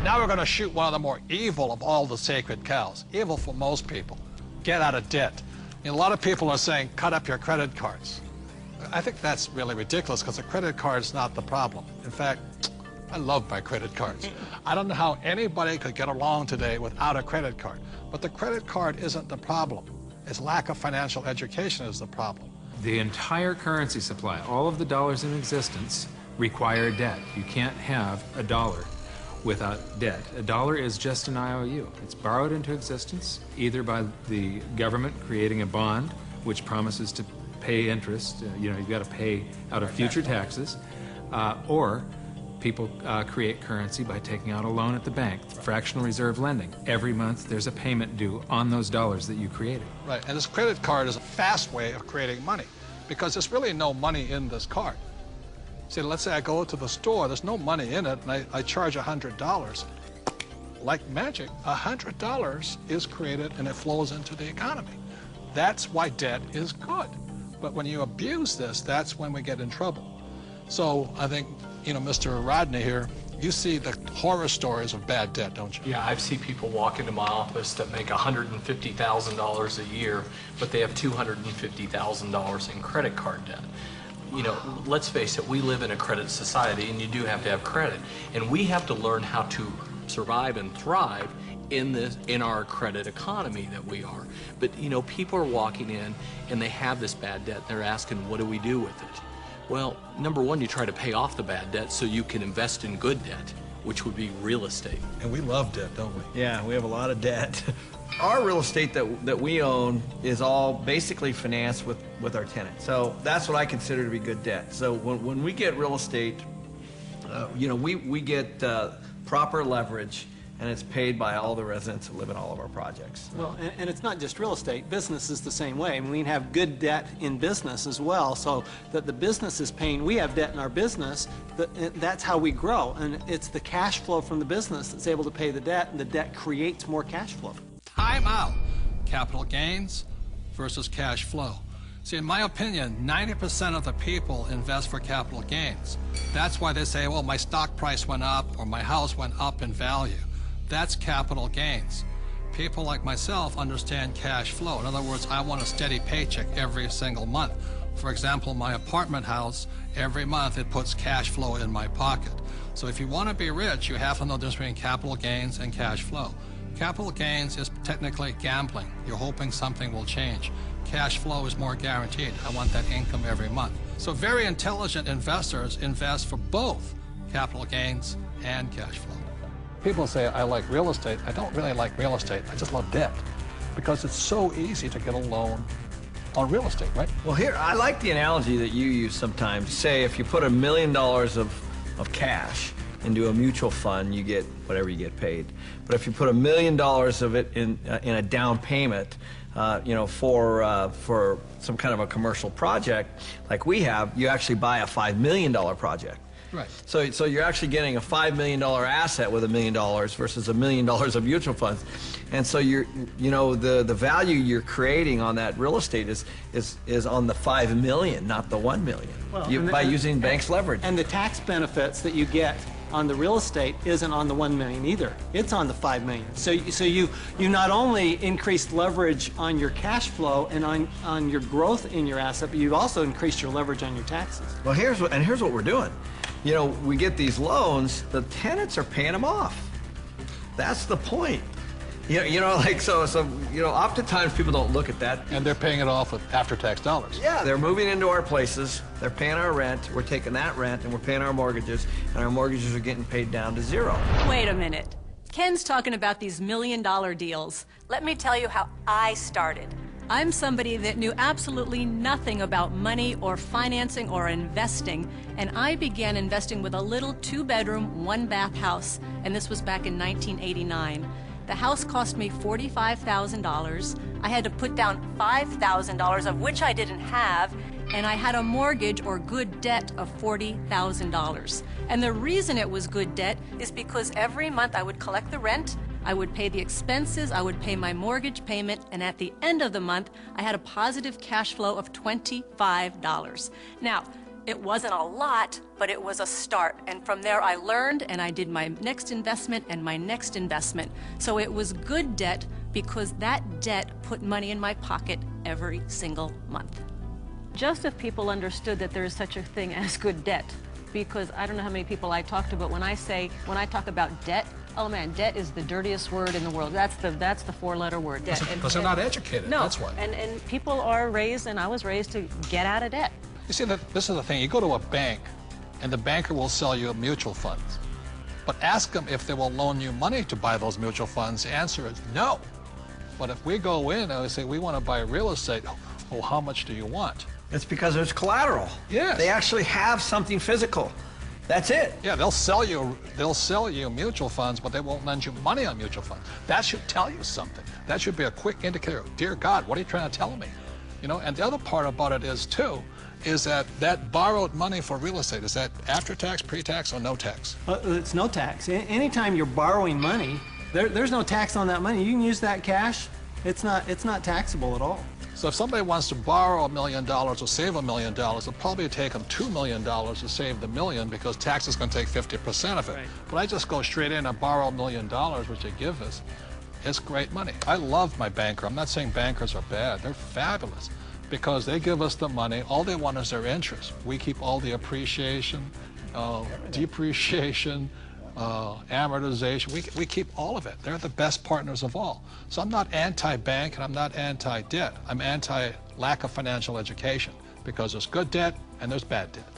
Now we're going to shoot one of the more evil of all the sacred cows. Evil for most people. Get out of debt. A lot of people are saying, cut up your credit cards. I think that's really ridiculous because a credit card is not the problem. In fact, I love my credit cards. I don't know how anybody could get along today without a credit card. But the credit card isn't the problem. It's lack of financial education is the problem. The entire currency supply, all of the dollars in existence, require debt. You can't have a dollar without debt. A dollar is just an IOU. It's borrowed into existence either by the government creating a bond which promises to pay interest, you've got to pay out of future taxes, or people create currency by taking out a loan at the bank, fractional reserve lending. Every month there's a payment due on those dollars that you created. Right, and this credit card is a fast way of creating money because there's really no money in this card. See, let's say I go to the store, there's no money in it, and I charge $100. Like magic, $100 is created and it flows into the economy. That's why debt is good. But when you abuse this, that's when we get in trouble. So I think, Mr. Rodney here, you see the horror stories of bad debt, don't you? Yeah, I've seen people walk into my office that make $150,000 a year, but they have $250,000 in credit card debt. Let's face it, we live in a credit society, and you do have to have credit. And we have to learn how to survive and thrive in our credit economy that we are. But, people are walking in, and they have this bad debt. They're asking, what do we do with it? Well, number one, you try to pay off the bad debt so you can invest in good debt, which would be real estate. And we love debt, don't we? Yeah, we have a lot of debt. Our real estate that we own is all basically financed with our tenants. So that's what I consider to be good debt. So when we get real estate, we get proper leverage, and it's paid by all the residents who live in all of our projects. Well, and it's not just real estate. Business is the same way. I mean, we have good debt in business as well, so that the business is paying. We have debt in our business. That's how we grow, and it's the cash flow from the business that's able to pay the debt, and the debt creates more cash flow. Time out. Capital gains versus cash flow. See, in my opinion, 90% of the people invest for capital gains. That's why they say, well, my stock price went up or my house went up in value. That's capital gains. People like myself understand cash flow. In other words, I want a steady paycheck every single month. For example, my apartment house, every month it puts cash flow in my pocket. So if you want to be rich, you have to know the difference between capital gains and cash flow. Capital gains is technically gambling. You're hoping something will change. Cash flow is more guaranteed. I want that income every month. So very intelligent investors invest for both capital gains and cash flow. People say, I like real estate. I don't really like real estate. I just love debt because it's so easy to get a loan on real estate, right? Well, here, I like the analogy that you use sometimes. Say if you put $1 million of cash into a mutual fund, you get whatever you get paid. But if you put $1 million of it in a down payment, for some kind of a commercial project like we have, you actually buy a $5 million project. Right. So you're actually getting a $5 million asset with $1 million versus $1 million of mutual funds, and so the value you're creating on that real estate is on the $5 million, not the $1 million. Well, by using banks' leverage. And the tax benefits that you get on the real estate isn't on the $1 million either. It's on the $5 million. So you not only increased leverage on your cash flow and on your growth in your asset, but you've also increased your leverage on your taxes. Well, here's what we're doing. We get these loans, the tenants are paying them off. That's the point. Oftentimes people don't look at that. And they're paying it off with after-tax dollars. Yeah, they're moving into our places, they're paying our rent, we're taking that rent and we're paying our mortgages, and our mortgages are getting paid down to zero. Wait a minute. Ken's talking about these million-dollar deals. Let me tell you how I started. I'm somebody that knew absolutely nothing about money or financing or investing, and I began investing with a little 2-bedroom, 1-bath house, and this was back in 1989. The house cost me $45,000. I had to put down $5,000, of which I didn't have, and I had a mortgage or good debt of $40,000. And the reason it was good debt is because every month I would collect the rent, I would pay the expenses, I would pay my mortgage payment, and at the end of the month, I had a positive cash flow of $25. Now, It wasn't a lot, but it was a start. And from there I learned, and I did my next investment and my next investment. So it was good debt because that debt put money in my pocket every single month. Just if people understood that there is such a thing as good debt, because I don't know how many people I talk to, but when I talk about debt, oh man, debt is the dirtiest word in the world. That's the four-letter word, debt. Because they're not educated, no, that's why. And people are raised, and I was raised to get out of debt. You see, this is the thing. You go to a bank, and the banker will sell you mutual funds. But ask them if they will loan you money to buy those mutual funds. The answer is no. But if we go in and we say, we want to buy real estate, oh, how much do you want? It's because there's collateral. Yes. They actually have something physical. That's it. Yeah, they'll sell you mutual funds, but they won't lend you money on mutual funds. That should tell you something. That should be a quick indicator. Dear God, what are you trying to tell me? You know, and the other part about it is, too, is that borrowed money for real estate, is that after tax, pre-tax, or no tax? It's no tax. Anytime you're borrowing money, there's no tax on that money. You can use that cash. It's not taxable at all. So if somebody wants to borrow $1 million or save $1 million, it'll probably take them $2 million to save the million because tax is going to take 50% of it. Right. But I just go straight in and borrow $1 million, which they give us. It's great money. I love my banker. I'm not saying bankers are bad. They're fabulous because they give us the money. All they want is their interest. We keep all the appreciation, depreciation, amortization. We keep all of it. They're the best partners of all. So I'm not anti-bank and I'm not anti-debt. I'm anti-lack of financial education because there's good debt and there's bad debt.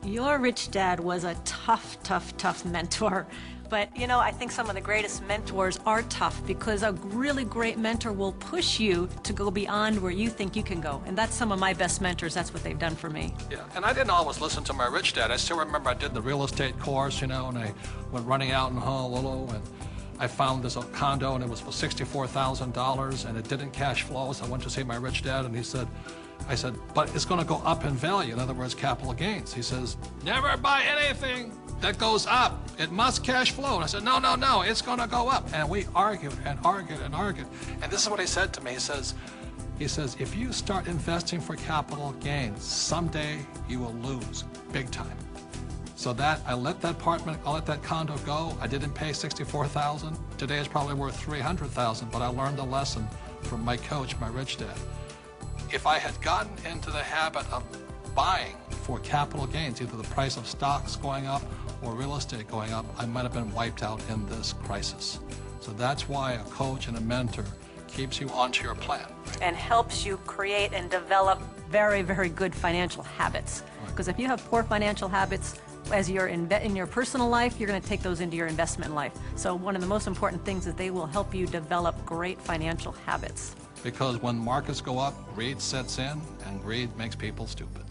Your rich dad was a tough mentor. But, you know, I think some of the greatest mentors are tough because a really great mentor will push you to go beyond where you think you can go. And that's some of my best mentors. That's what they've done for me. Yeah, and I didn't always listen to my rich dad. I still remember I did the real estate course, you know, and I went running out in Honolulu, and I found this condo, and it was for $64,000, and it didn't cash flow. So I went to see my rich dad, and I said, but it's going to go up in value. In other words, capital gains. He says, never buy anything that goes up. It must cash flow. And I said, no, it's going to go up. And we argued and argued and argued. And this is what he said to me. He says, if you start investing for capital gains, someday you will lose big time. So I let that condo go. I didn't pay $64,000. Today it's probably worth $300,000, but I learned a lesson from my coach, my rich dad. If I had gotten into the habit of buying for capital gains, either the price of stocks going up or real estate going up, I might have been wiped out in this crisis. So that's why a coach and a mentor keeps you onto your plan. And helps you create and develop very, very good financial habits. Because if you have poor financial habits, as you're in your personal life, you're going to take those into your investment life. So one of the most important things is they will help you develop great financial habits. Because when markets go up, greed sets in, and greed makes people stupid.